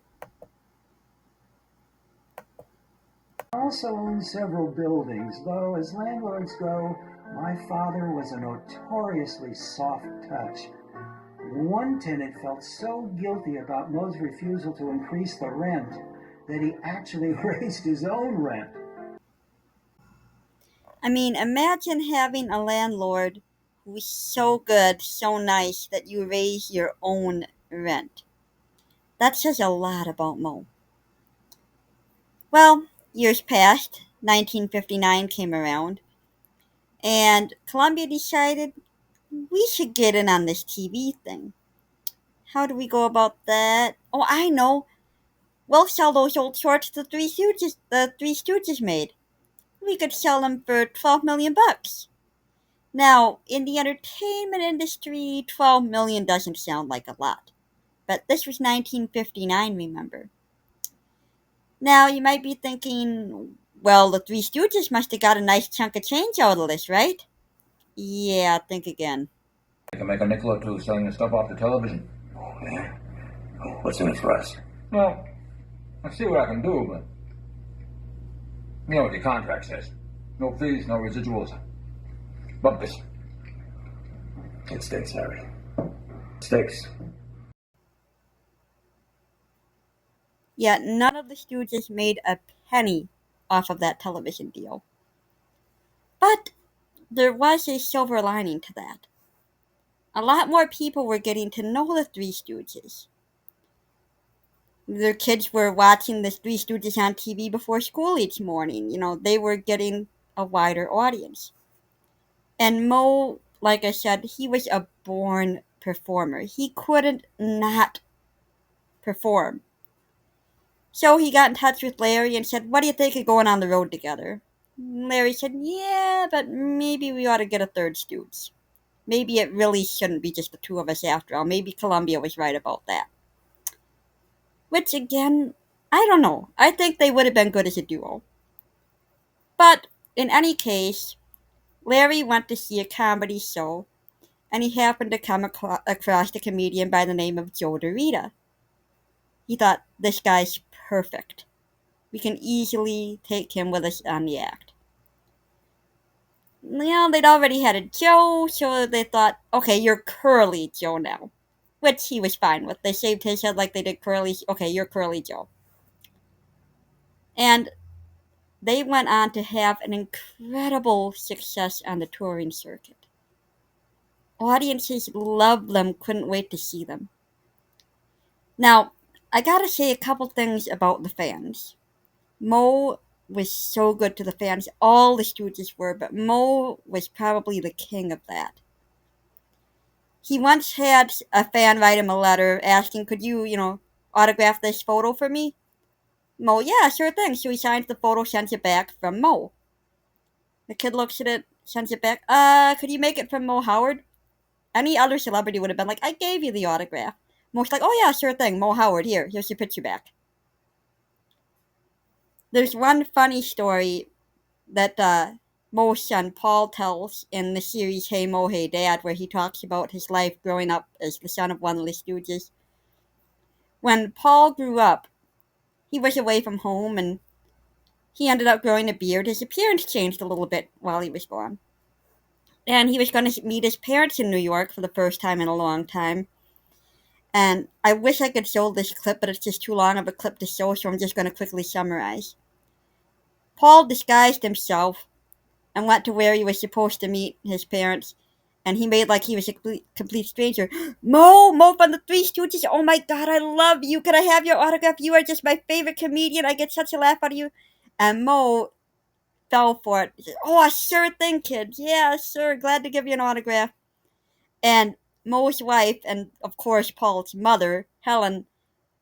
I also owned several buildings, though as landlords go, my father was a notoriously soft touch. One tenant felt so guilty about Mo's refusal to increase the rent that he actually raised his own rent. I mean, imagine having a landlord who's so good, so nice, that you raise your own rent. That says a lot about Mo. Well, years passed, 1959 came around, and Columbia decided we should get in on this TV thing. How do we go about that? Oh, I know. We'll sell those old shorts the Three Stooges made. We could sell them for $12 million. Now, in the entertainment industry, 12 million doesn't sound like a lot. But this was 1959, remember? Now, you might be thinking, well, the Three Stooges must have got a nice chunk of change out of this, right? Yeah, think again. I can make a nickel or two selling the stuff off the television. Oh, yeah? What's in it for us? Well, I'll see what I can do, but you know what the contract says. No fees, no residuals. Bump this. It sticks, Harry. Sticks. Yet none of the Stooges made a penny off of that television deal. But there was a silver lining to that. A lot more people were getting to know the Three Stooges. Their kids were watching the Three Stooges on TV before school each morning. They were getting a wider audience. And Mo, like I said, he was a born performer. He couldn't not perform. So he got in touch with Larry and said, "What do you think of going on the road together?" Larry said, "Yeah, but maybe we ought to get a third Stooge. Maybe it really shouldn't be just the two of us after all. Maybe Columbia was right about that." Which, again, I don't know. I think they would have been good as a duo. But in any case, Larry went to see a comedy show, and he happened to come across a comedian by the name of Joe DeRita. He thought, this guy's perfect. We can easily take him with us on the act. They'd already had a Joe, so they thought, okay, you're Curly Joe now. Which he was fine with. They shaved his head like they did Curly. Okay, you're Curly Joe. And they went on to have an incredible success on the touring circuit. Audiences loved them, couldn't wait to see them. Now, I gotta say a couple things about the fans. Mo was so good to the fans. All the Stooges were, but Mo was probably the king of that. He once had a fan write him a letter asking, could you, autograph this photo for me? Mo, yeah, sure thing. So he signs the photo, sends it back from Mo. The kid looks at it, sends it back. Could you make it from Mo Howard? Any other celebrity would have been like, I gave you the autograph. Mo's like, oh yeah, sure thing, Mo Howard, here's your picture back. There's one funny story that Mo's son Paul tells in the series Hey Mo, Hey Dad, where he talks about his life growing up as the son of one of the Stooges. When Paul grew up, he was away from home and he ended up growing a beard. His appearance changed a little bit while he was gone. And he was going to meet his parents in New York for the first time in a long time. And I wish I could show this clip, but it's just too long of a clip to show, so I'm just going to quickly summarize. Paul disguised himself and went to where he was supposed to meet his parents, and he made like he was a complete stranger. Mo from the Three Stooges, oh my god, I love you. Can I have your autograph? You are just my favorite comedian. I get such a laugh out of you. And Mo fell for it. He said, oh, sure thing, kid. Yeah, sure. Glad to give you an autograph. And Mo's wife, and of course Paul's mother, Helen,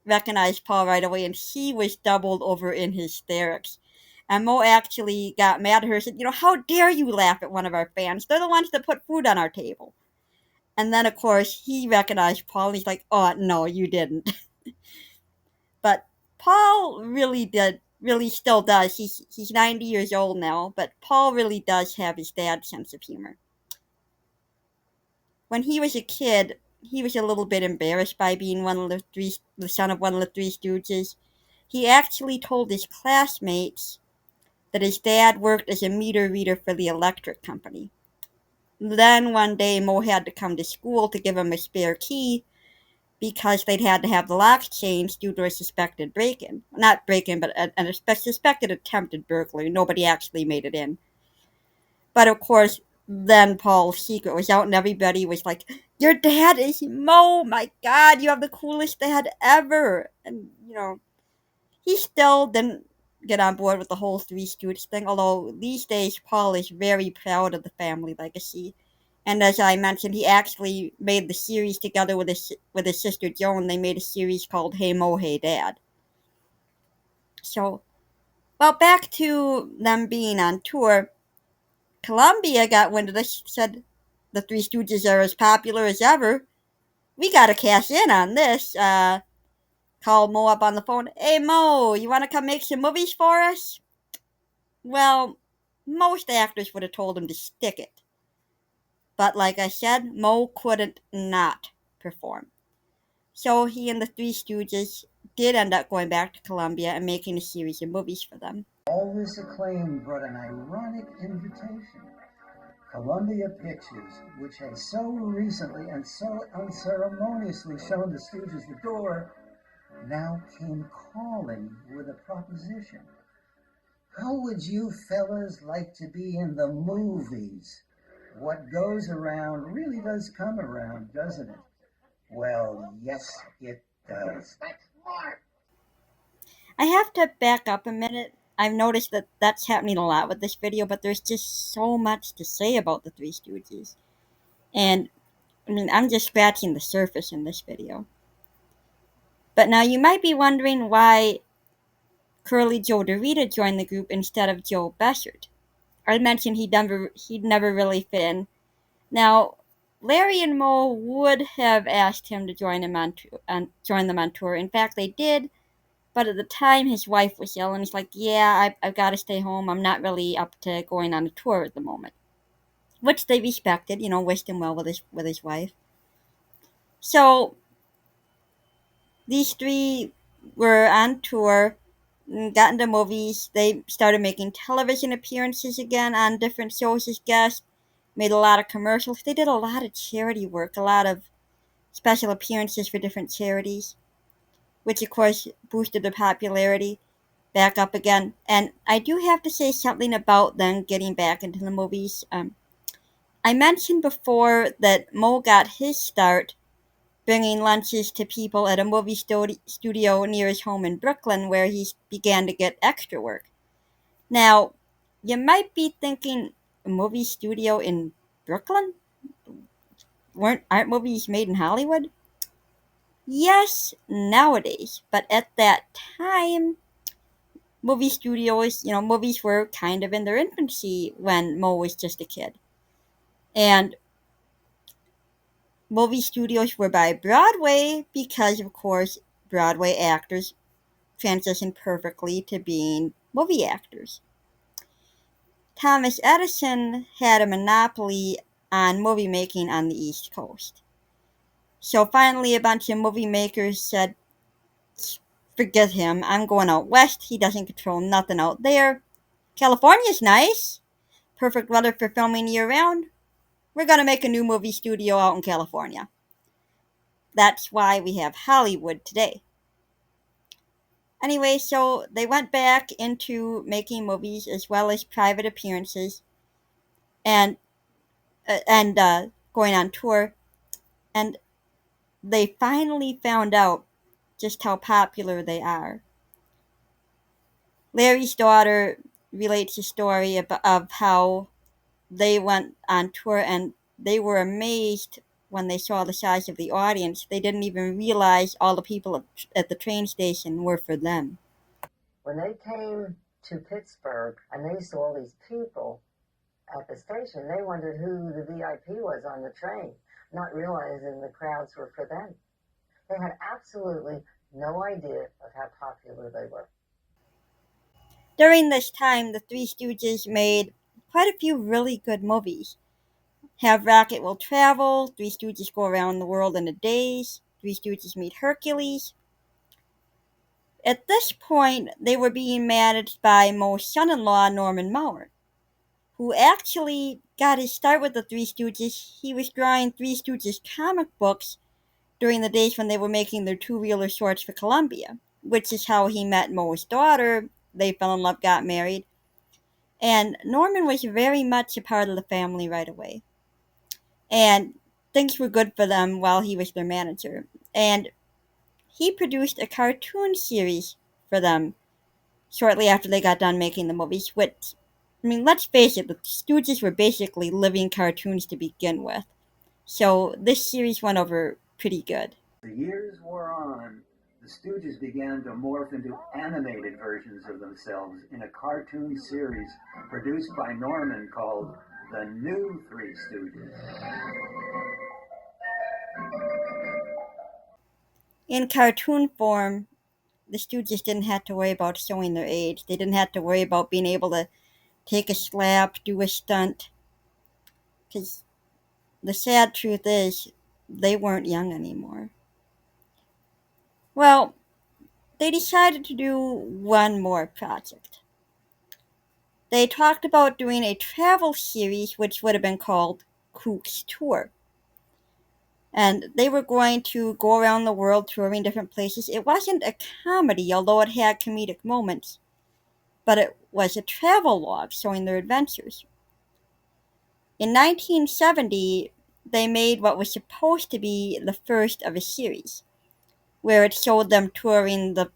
recognized Paul right away, and she was doubled over in hysterics. And Mo actually got mad at her and said, how dare you laugh at one of our fans? They're the ones that put food on our table. And then, of course, he recognized Paul, and he's like, oh, no, you didn't. But Paul really still does. He's 90 years old now, but Paul really does have his dad's sense of humor. When he was a kid, he was a little bit embarrassed by being the son of one of the Three Stooges. He actually told his classmates that his dad worked as a meter reader for the electric company. Then one day Mo had to come to school to give him a spare key because they'd had to have the locks changed due to a suspected break-in. Not break-in, but a suspected attempted burglary. Nobody actually made it in. But of course, then Paul's secret was out and everybody was like, your dad is Mo! My god, you have the coolest dad ever! And, he still didn't get on board with the whole Three Stooges thing, although these days Paul is very proud of the family legacy. And as I mentioned, he actually made the series together with his sister Joan. They made a series called Hey Mo, Hey Dad. So, well, back to them being on tour. Columbia got wind of this, said the Three Stooges are as popular as ever. We gotta cash in on this. Called Mo up on the phone. Hey Mo, you wanna come make some movies for us? Well, most actors would have told him to stick it. But like I said, Mo couldn't not perform. So he and the Three Stooges did end up going back to Columbia and making a series of movies for them. All this acclaim brought an ironic invitation. Columbia Pictures, which had so recently and so unceremoniously shown the Stooges the door, now came calling with a proposition. How would you fellas like to be in the movies? What goes around really does come around, doesn't it? Well, yes, it does. I have to back up a minute. I've noticed that that's happening a lot with this video, but there's just so much to say about the Three Stooges. And, I'm just scratching the surface in this video. But now you might be wondering why Curly Joe DeRita joined the group instead of Joe Beshert. I mentioned he'd never really fit in. Now, Larry and Mo would have asked him to join them on tour. In fact, they did, but at the time his wife was ill, and he's like, "Yeah, I've got to stay home. I'm not really up to going on a tour at the moment," which they respected. Wished him well with his wife. So these three were on tour, got into movies. They started making television appearances again on different shows as guests, made a lot of commercials. They did a lot of charity work, a lot of special appearances for different charities, which of course boosted their popularity back up again. And I do have to say something about them getting back into the movies. I mentioned before that Mo got his start bringing lunches to people at a movie studio near his home in Brooklyn, where he began to get extra work. Now, you might be thinking, a movie studio in Brooklyn? Aren't movies made in Hollywood? Yes, nowadays, but at that time, movie studios, movies were kind of in their infancy when Mo was just a kid. And movie studios were by Broadway because, of course, Broadway actors transitioned perfectly to being movie actors. Thomas Edison had a monopoly on movie making on the East Coast. So finally, a bunch of movie makers said, forget him, I'm going out west. He doesn't control nothing out there. California's nice. Perfect weather for filming year round. We're going to make a new movie studio out in California. That's why we have Hollywood today. Anyway, so they went back into making movies as well as private appearances and going on tour. And they finally found out just how popular they are. Larry's daughter relates a story of how they went on tour and they were amazed when they saw the size of the audience. They didn't even realize all the people at the train station were for them. When they came to Pittsburgh and they saw all these people at the station, they wondered who the VIP was on the train, not realizing the crowds were for them. They had absolutely no idea of how popular they were. During this time, the Three Stooges made quite a few really good movies. Have Rocket Will Travel, Three Stooges Go Around the World in a Daze, Three Stooges Meet Hercules. At this point, they were being managed by Mo's son-in-law, Norman Maurer, who actually got his start with the Three Stooges. He was drawing Three Stooges comic books during the days when they were making their two-reeler shorts for Columbia, which is how he met Mo's daughter. They fell in love, got married, and Norman was very much a part of the family right away. And things were good for them while he was their manager. And he produced a cartoon series for them shortly after they got done making the movies, which, let's face it, the Stooges were basically living cartoons to begin with. So this series went over pretty good. The years wore on. The Stooges began to morph into animated versions of themselves in a cartoon series produced by Norman called The new Three Stooges. In cartoon form, the Stooges didn't have to worry about showing their age. They didn't have to worry about being able to take a slap, do a stunt. Because the sad truth is, they weren't young anymore. Well, they decided to do one more project. They talked about doing a travel series which would have been called Kook's Tour. And they were going to go around the world touring different places. It wasn't a comedy, although it had comedic moments, but it was a travel log showing their adventures. In 1970, they made what was supposed to be the first of a series, where it showed them touring the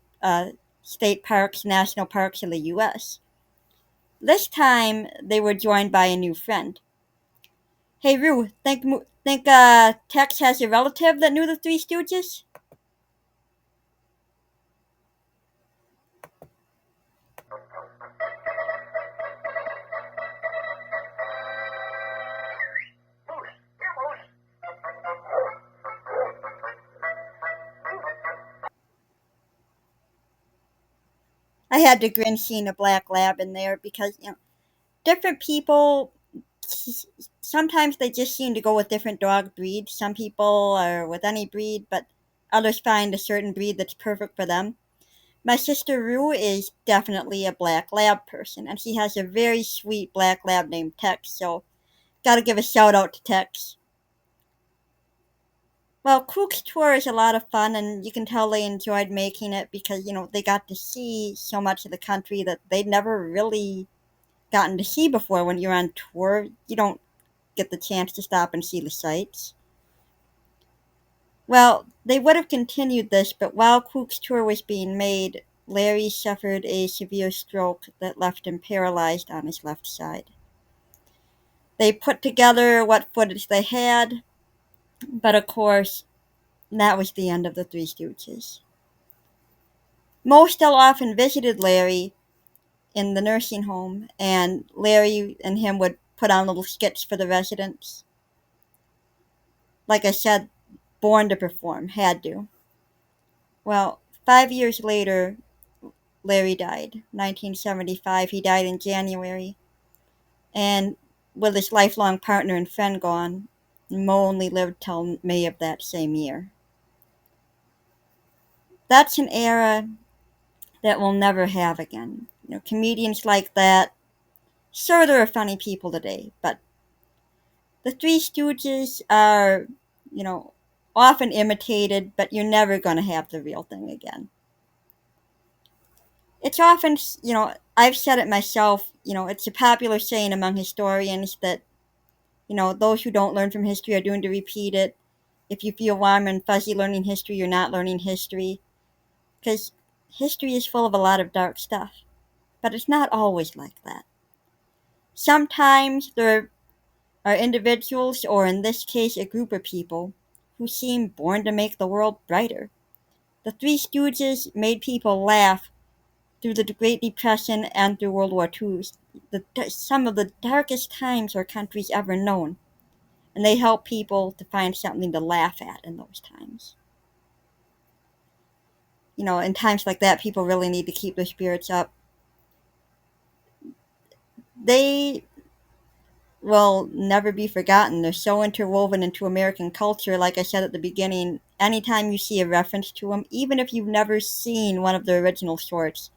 state parks, national parks in the U.S. This time, they were joined by a new friend. Hey, Rue, think Tex has a relative that knew the Three Stooges? I had to grin seeing a black lab in there because, different people, sometimes they just seem to go with different dog breeds. Some people are with any breed, but others find a certain breed that's perfect for them. My sister Rue is definitely a black lab person, and she has a very sweet black lab named Tex, so gotta give a shout out to Tex. Well, Cook's tour is a lot of fun, and you can tell they enjoyed making it because, they got to see so much of the country that they'd never really gotten to see before. When you're on tour, you don't get the chance to stop and see the sights. Well, they would have continued this, but while Cook's tour was being made, Larry suffered a severe stroke that left him paralyzed on his left side. They put together what footage they had, but of course, that was the end of the Three Stooges. Mo still often visited Larry in the nursing home, and Larry and him would put on little skits for the residents. Like I said, born to perform, had to. Well, 5 years later, Larry died. 1975, he died in January. And with his lifelong partner and friend gone, Mo only lived till May of that same year. That's an era that we'll never have again. Comedians like that, sure, there are funny people today, but the Three Stooges are, you know, often imitated, but you're never going to have the real thing again. It's often, I've said it myself, it's a popular saying among historians that, those who don't learn from history are doomed to repeat it. If you feel warm and fuzzy learning history, you're not learning history. Because history is full of a lot of dark stuff. But it's not always like that. Sometimes there are individuals, or in this case, a group of people, who seem born to make the world brighter. The Three Stooges made people laugh through the Great Depression and through World War II, some of the darkest times our country's ever known. And they help people to find something to laugh at in those times. In times like that, people really need to keep their spirits up. They will never be forgotten. They're so interwoven into American culture. Like I said at the beginning, anytime you see a reference to them, even if you've never seen one of the original shorts,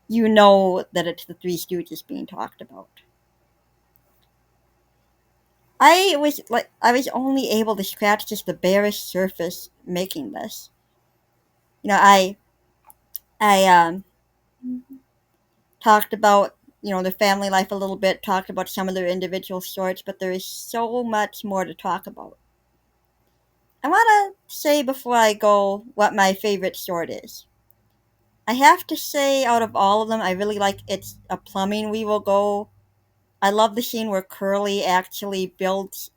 you know that it's the Three Stooges being talked about. I was only able to scratch just the barest surface making this. I talked about their family life a little bit, talked about some of their individual shorts, but there is so much more to talk about. I want to say before I go what my favorite short is. I have to say, out of all of them, I really like It's a Plumbing We Will Go. I love the scene where Curly actually builds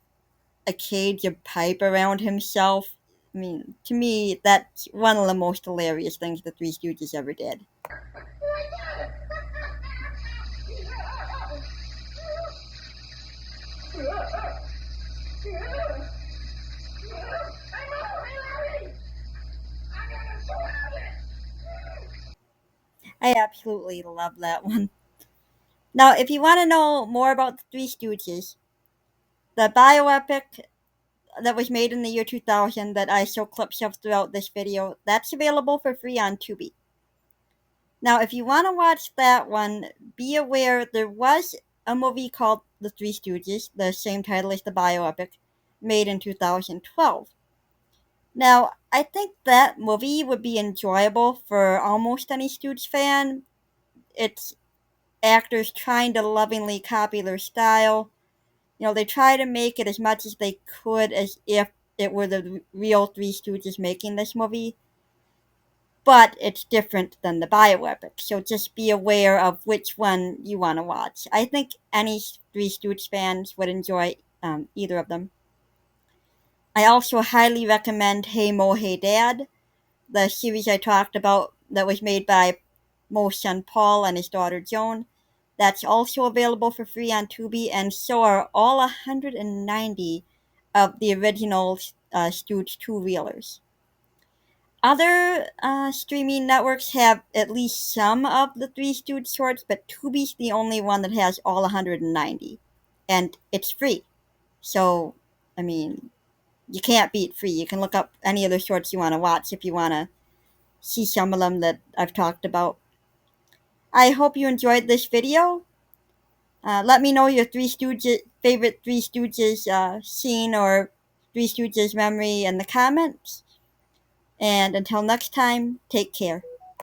a cage of pipe around himself. I mean, to me, that's one of the most hilarious things the Three Stooges ever did. I absolutely love that one. Now, if you want to know more about the Three Stooges, the bioepic that was made in the year 2000 that I show clips of throughout this video, that's available for free on Tubi. Now, if you want to watch that one, be aware there was a movie called The Three Stooges, the same title as the bioepic, made in 2012. Now, I think that movie would be enjoyable for almost any Stooge fan. It's actors trying to lovingly copy their style. They try to make it as much as they could as if it were the real Three Stooges making this movie, but it's different than the bioepic, so just be aware of which one you want to watch. I think any Three Stooges fans would enjoy either of them. I also highly recommend Hey Mo Hey Dad, the series I talked about that was made by Mo's son Paul and his daughter Joan. That's also available for free on Tubi, and so are all 190 of the original Stooge two-reelers. Other streaming networks have at least some of the Three Stooge shorts, but Tubi's the only one that has all 190. And it's free. So, I mean, you can't beat free. You can look up any of the shorts you want to watch if you want to see some of them that I've talked about. I hope you enjoyed this video. Let me know your favorite Three Stooges scene or Three Stooges memory in the comments. And until next time, take care.